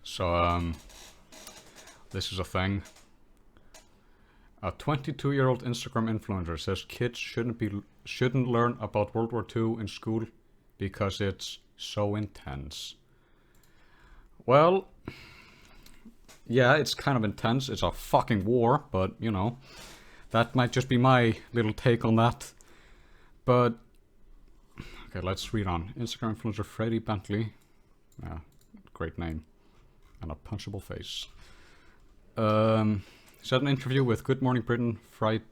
So, this is a thing. A 22-year-old Instagram influencer says kids shouldn't learn about World War II in school because it's so intense. Well, yeah, it's kind of intense. It's a fucking war, but you know, that might just be my little take on that. But okay, let's read on. Instagram influencer Freddie Bentley, yeah, great name, and a punchable face. Said in an interview with Good Morning Britain Friday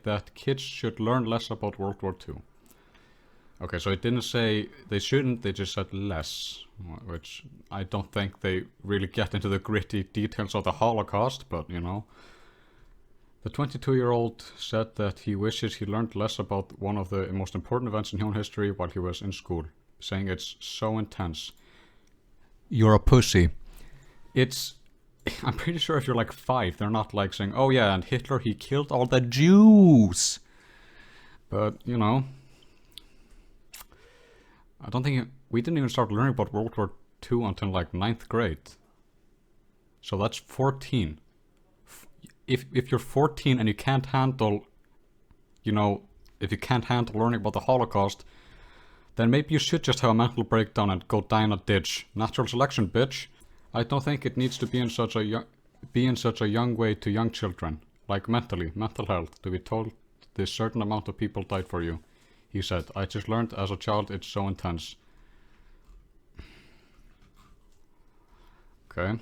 that kids should learn less about World War II. Okay, so it didn't say they shouldn't, they just said less, which I don't think they really get into the gritty details of the Holocaust, but you know. The 22-year-old said that he wishes he learned less about one of the most important events in human history while he was in school, saying it's so intense. You're a pussy. I'm pretty sure if you're like 5, they're not like saying, oh yeah, and Hitler, he killed all the Jews. But, you know, I don't think we didn't even start learning about World War II until like 9th grade. So that's 14. If you're 14 and you can't handle, you know, if you can't handle learning about the Holocaust, then maybe you should just have a mental breakdown and go die in a ditch. Natural selection, bitch. I don't think it needs to be in such a young way to young children, like mental health, to be told this certain amount of people died for you. He said, I just learned as a child it's so intense. Okay.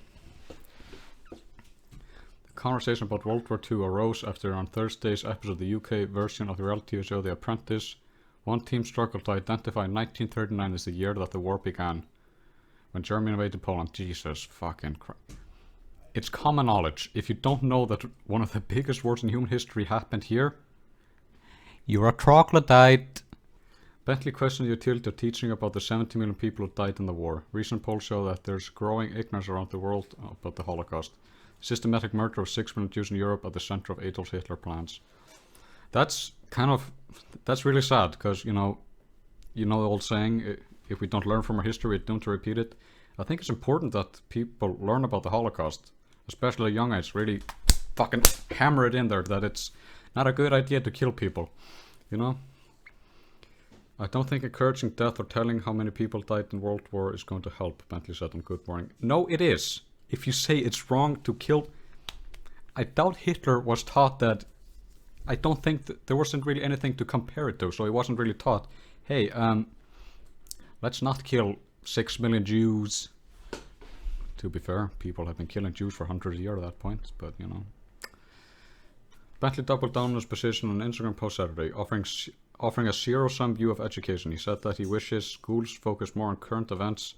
The conversation about World War II arose after on Thursday's episode of the UK version of the reality show The Apprentice, one team struggled to identify 1939 as the year that the war began. When Germany invaded Poland. Jesus fucking Christ. It's common knowledge. If you don't know that one of the biggest wars in human history happened here, you're a troglodyte. Bentley questioned the utility of teaching about the 70 million people who died in the war. Recent polls show that there's growing ignorance around the world about the Holocaust. Systematic murder of 6 million Jews in Europe at the center of Adolf Hitler plans. That's really sad, because you know the old saying, if we don't learn from our history, we're doomed to repeat it. I think it's important that people learn about the Holocaust, especially at a young age, really fucking hammer it in there that it's not a good idea to kill people, you know? I don't think encouraging death or telling how many people died in World War is going to help, Bentley said on Good Morning. No, it is. If you say it's wrong to kill... I doubt Hitler was taught that... I don't think that there wasn't really anything to compare it to, so he wasn't really taught, hey, let's not kill 6 million Jews. To be fair, people have been killing Jews for hundreds of years at that point, but you know. Bentley doubled down on his position on an Instagram post Saturday, offering a zero-sum view of education. He said that he wishes schools focus more on current events.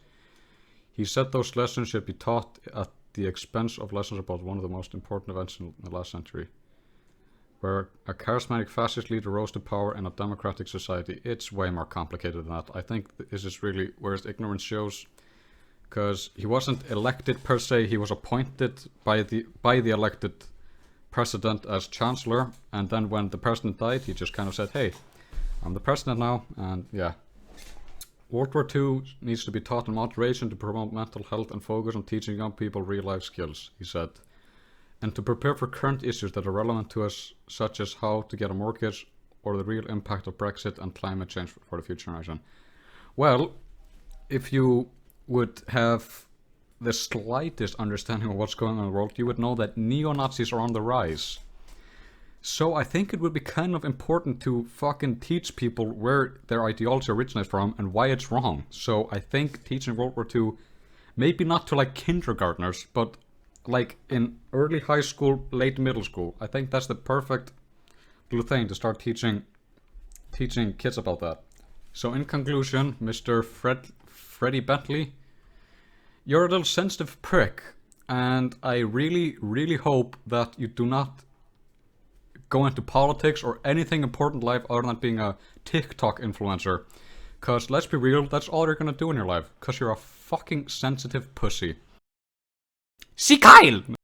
He said those lessons should be taught at the expense of lessons about one of the most important events in the last century, where a charismatic fascist leader rose to power in a democratic society. It's way more complicated than that. I think this is really where his ignorance shows, because he wasn't elected per se, he was appointed by the elected president as chancellor, and then when the president died, he just kind of said, hey, I'm the president now, and yeah. World War II needs to be taught in moderation to promote mental health and focus on teaching young people real-life skills, he said. And to prepare for current issues that are relevant to us, such as how to get a mortgage or the real impact of Brexit and climate change for the future generation. Well, if you would have the slightest understanding of what's going on in the world, you would know that neo-Nazis are on the rise. So I think it would be kind of important to fucking teach people where their ideology originates from and why it's wrong. So I think teaching World War II, maybe not to like kindergartners, but like in early high school, late middle school. I think that's the perfect little thing to start teaching kids about that. So in conclusion, Mr. Freddie Bentley, you're a little sensitive prick, and I really, really hope that you do not go into politics or anything important in life other than being a TikTok influencer. Cause let's be real, that's all you're gonna do in your life. Cause you're a fucking sensitive pussy. See Kyle!